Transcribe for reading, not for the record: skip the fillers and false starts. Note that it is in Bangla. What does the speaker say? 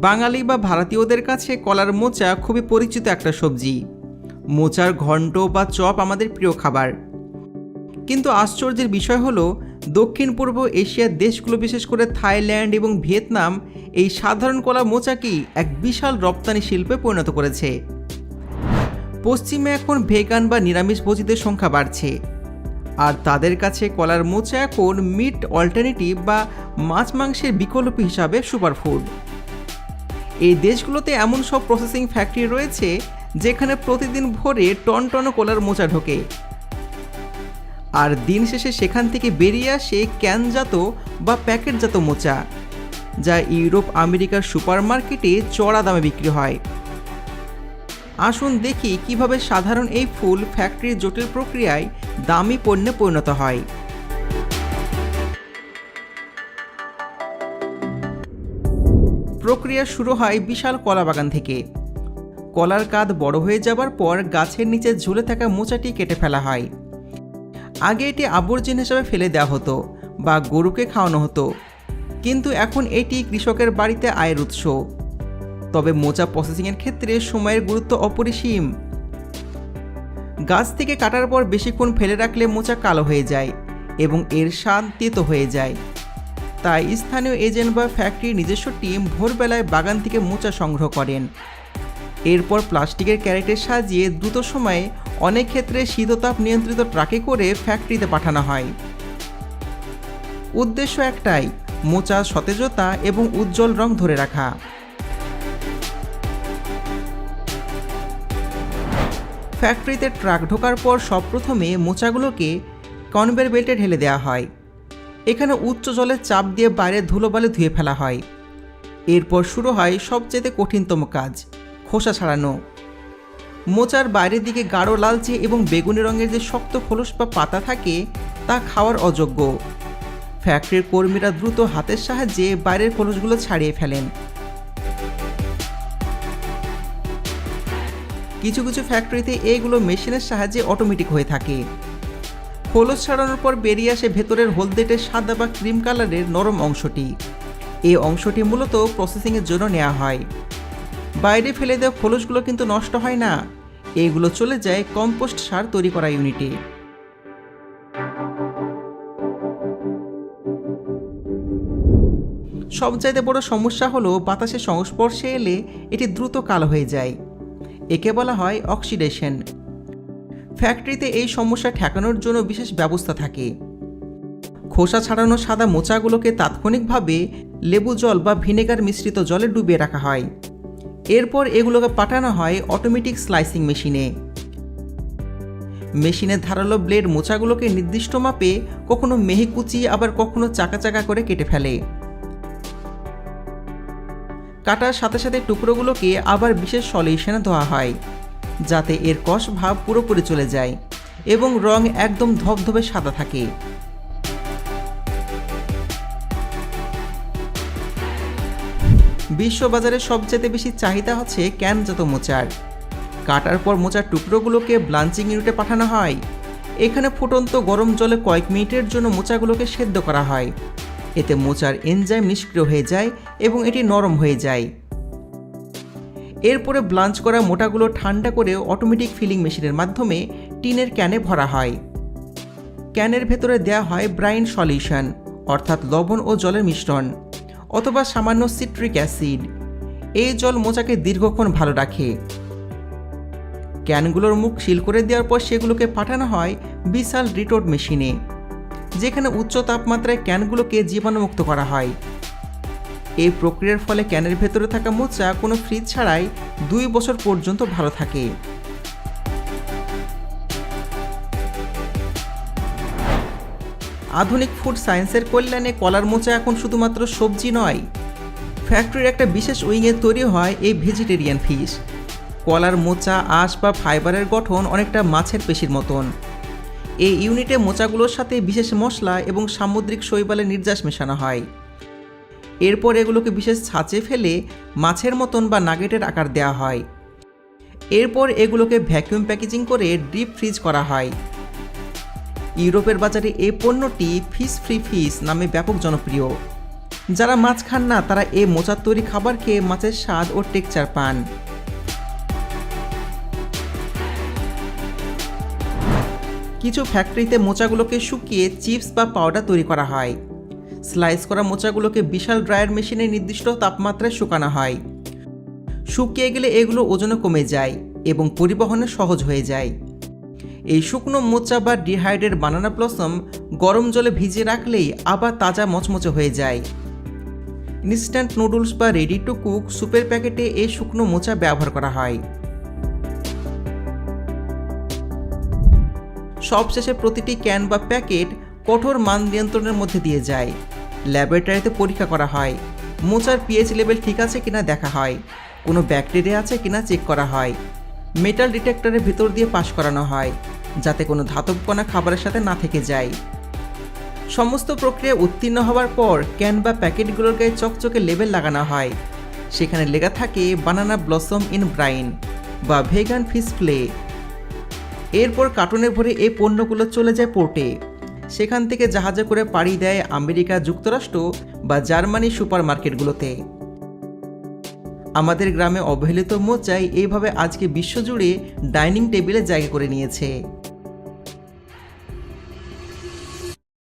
বাঙালি বা ভারতীয়দের কাছে কলার মোচা খুবই পরিচিত একটা সবজি। মোচার ঘন্ট বা চপ আমাদের প্রিয় খাবার। কিন্তু আশ্চর্যের বিষয় হলো, দক্ষিণ পূর্ব এশিয়ার দেশগুলো, বিশেষ করে থাইল্যান্ড এবং ভিয়েতনাম, এই সাধারণ কলা মোচাকেই এক বিশাল রপ্তানি শিল্পে পরিণত করেছে। পশ্চিমে এখন ভেগান বা নিরামিষভোজীদের সংখ্যা বাড়ছে, আর তাদের কাছে কলার মোচা এখন মিট অল্টারনেটিভ বা মাছ মাংসের বিকল্প হিসাবে সুপারফুড। এই দেশগুলোতে এমন সব প্রসেসিং ফ্যাক্টরি রয়েছে যেখানে প্রতিদিন ভোরে টন টন কলার মোচা ঢোকে, আর দিন শেষে সেখান থেকে বেরিয়ে আসে ক্যানজাত বা প্যাকেটজাত মোচা, যা ইউরোপ আমেরিকার সুপারমার্কেটে চড়া দামে বিক্রি হয়। আসুন দেখি কিভাবে সাধারণ এই ফুল ফ্যাক্টরির জটিল প্রক্রিয়ায় দামি পণ্যে পরিণত হয়। প্রক্রিয়া শুরু হয় বিশাল কলা বাগান থেকে। কলার কাঁধ বড় হয়ে যাবার পর গাছের নিচে ঝুলে থাকা মোচাটি কেটে ফেলা হয়। আগে এটি আবর্জনা হিসেবে ফেলে দেওয়া হতো বা গরুকে খাওয়ানো হতো, কিন্তু এখন এটি কৃষকের বাড়িতে আয়ের উৎস। তবে মোচা প্রসেসিংয়ের ক্ষেত্রে সময়ের গুরুত্ব অপরিসীম। গাছ থেকে কাটার পর বেশিক্ষণ ফেলে রাখলে মোচা কালো হয়ে যায় এবং এর স্বাদ তেতো হয়ে যায়। তাই স্থানীয় এজেন্ট বা ফ্যাক্টরির নিজস্ব টিম ভোরবেলায় বাগান থেকে মোচা সংগ্রহ করেন। এরপর প্লাস্টিকের ক্যারেটে সাজিয়ে দ্রুত সময়ে, অনেক ক্ষেত্রে শীততাপ নিয়ন্ত্রিত ট্রাকে করে ফ্যাক্টরিতে পাঠানো হয়। উদ্দেশ্য একটাই, মোচার সতেজতা এবং উজ্জ্বল রং ধরে রাখা। ফ্যাক্টরিতে ট্রাক ঢোকার পর সবপ্রথমে মোচাগুলোকে কনভেয়ার বেল্টে ঢেলে দেওয়া হয়। এখানে উচ্চ জলের চাপ দিয়ে বাইরের ধুলোবালি ধুয়ে ফেলা হয়। এরপর শুরু হয় সবচেয়ে কঠিনতম কাজ, খোসা ছাড়ানো। মোচার বাইরের দিকে গাঢ় লালচে এবং বেগুনি রঙের যে শক্ত খোলস বা পাতা থাকে, তা খাওয়ার অযোগ্য। ফ্যাক্টরির কর্মীরা দ্রুত হাতের সাহায্যে বাইরের খোলসগুলো ছাড়িয়ে ফেলেন। কিছু কিছু ফ্যাক্টরিতে এইগুলো মেশিনের সাহায্যে অটোমেটিক হয়ে থাকে। খোলস ছাড়ানোর পর বেরিয়ে আসে ভেতরের হলদেটে সাদা বা ক্রিম কালারের নরম অংশটি। এই অংশটি মূলত প্রসেসিংয়ের জন্য নেওয়া হয়। বাইরে ফেলে দেওয়া খোলসগুলো কিন্তু নষ্ট হয় না, এইগুলো চলে যায় কম্পোস্ট সার তৈরি করা ইউনিটে। সবচাইতে বড় সমস্যা হলো, বাতাসের সংস্পর্শে এলে এটি দ্রুত কালো হয়ে যায়। একে বলা হয় অক্সিডেশন। ফ্যাক্টরিতে এই সমস্যা ঠেকানোর জন্য বিশেষ ব্যবস্থা থাকে। খোসা ছাড়ানো সাদা মোচাগুলোকে তাৎক্ষণিকভাবে লেবু জল বা ভিনেগার মিশ্রিত জলে ডুবিয়ে রাখা হয়। এরপর এগুলোকে পাঠানো হয় অটোমেটিক স্লাইসিং মেশিনে। মেশিনের ধারালো ব্লেড মোচাগুলোকে নির্দিষ্ট মাপে, কখনো মেহি কুচিয়ে আবার কখনো চাকা চাকা করে কেটে ফেলে। কাটার সাথে সাথে টুকরোগুলোকে আবার বিশেষ সলিউশনে ধোয়া হয়, যাতে এর কষ ভাব পুরোপুরি চলে যায় এবং রং একদম ধবধবে সাদা থাকে। বিশ্ববাজারে সবচেয়ে বেশি চাহিদা হচ্ছে ক্যানজাত মোচার। কাটার পর মোচার টুকরোগুলোকে ব্লাঞ্চিং ইউনিটে পাঠানো হয়। এখানে ফুটন্ত গরম জলে কয়েক মিনিটের জন্য মোচাগুলোকে সেদ্ধ করা হয়। এতে মোচার এনজাইম নিষ্ক্রিয় হয়ে যায় এবং এটি নরম হয়ে যায়। এরপরে ব্লাঞ্চ করা মোটাগুলো ঠান্ডা করে অটোমেটিক ফিলিং মেশিনের মাধ্যমে টিনের ক্যানে ভরা হয়। ক্যানের ভেতরে দেওয়া হয় ব্রাইন সলিউশন, অর্থাৎ লবণ ও জলের মিশ্রণ, অথবা সামান্য সিট্রিক অ্যাসিড। এই জল মোচাকে দীর্ঘক্ষণ ভালো রাখে। ক্যানগুলোর মুখ সিল করে দেওয়ার পর সেগুলোকে পাঠানো হয় বিশাল রিটোড মেশিনে, যেখানে উচ্চ তাপমাত্রায় ক্যানগুলোকে জীবাণুমুক্ত করা হয়। এই প্রক্রিয়ার ফলে ক্যানের ভেতরে থাকা মোচা কোনো ফ্রিজ ছাড়াই 2 বছর পর্যন্ত ভালো থাকে। আধুনিক ফুড সায়েন্সের কল্যাণে কলার মোচা এখন শুধুমাত্র সবজি নয়, ফ্যাক্টরির একটা বিশেষ উইংয়ে তৈরি হয় এই ভেজিটেরিয়ান ফিশ। কলার মোচা, আঁশ বা ফাইবারের গঠন অনেকটা মাছের পেশির মতন। এই ইউনিটে মোচাগুলোর সাথে বিশেষ মশলা এবং সামুদ্রিক শৈবালের নির্যাস মেশানো হয়। এরপর এগুলোকে বিশেষ ছাঁচে ফেলে মাছের মতন বা নাগেটের আকার দেওয়া হয়। এরপর এগুলোকে ভ্যাকুয়াম প্যাকেজিং করে ডিপ ফ্রিজ করা হয়। ইউরোপের বাজারে এই পণ্যটি ফিশ ফ্রি ফিশ নামে ব্যাপক জনপ্রিয়। যারা মাছ খান না তারা এই মোচার তৈরি খাবার খেয়ে মাছের স্বাদ ও টেক্সচার পান। কিছু ফ্যাক্টরিতে মোচাগুলোকে শুকিয়ে চিপস বা পাউডার তৈরি করা হয়। স্লাইস করা মোচাগুলোকে বিশাল ড্রায়ার মেশিনে নির্দিষ্ট তাপমাত্রায় শুকানো হয়। শুকিয়ে গেলে এগুলো ওজনে কমে যায় এবং পরিবহনে সহজ হয়ে যায়। এই শুকনো মোচা বা ডিহাইড্রেটেড বানানা ব্লসম গরম জলে ভিজিয়ে রাখলেই আবার তাজা মচমচে হয়ে যায়। ইনস্ট্যান্ট নুডলস বা রেডি টু কুক স্যুপের প্যাকেটে এই শুকনো মোচা ব্যবহার করা হয়। সবশেষে প্রতিটি ক্যান বা প্যাকেট কঠোর মান নিয়ন্ত্রণের মধ্যে দিয়ে যায়। ল্যাবরেটরিতে পরীক্ষা করা হয়, মোচার পিএইচ লেভেল ঠিক আছে কিনা দেখা হয়, কোনো ব্যাকটেরিয়া আছে কিনা চেক করা হয়, মেটাল ডিটেক্টরের ভিতর দিয়ে পাস করানো হয় যাতে কোনো ধাতব কণা খাবারের সাথে না থেকে যায়। সমস্ত প্রক্রিয়া উত্তীর্ণ হওয়ার পর ক্যান বা প্যাকেটগুলোর গায়ে চকচকে লেবেল লাগানো হয়। সেখানে লেখা থাকে বানানা ব্লসম ইন ব্রাইন বা ভেগান ফিশ ফ্লে। এরপর কার্টুনে ভরে এই পণ্যগুলো চলে যায় পোর্টে। সেখান থেকে জাহাজে করে পাড়ি দেয় আমেরিকা যুক্তরাষ্ট্র বা জার্মানির সুপার মার্কেটগুলোতে। আমাদের গ্রামে অবহেলিত মোচাই এইভাবে আজকে বিশ্বজুড়ে ডাইনিং টেবিলে জায়গা করে নিয়েছে।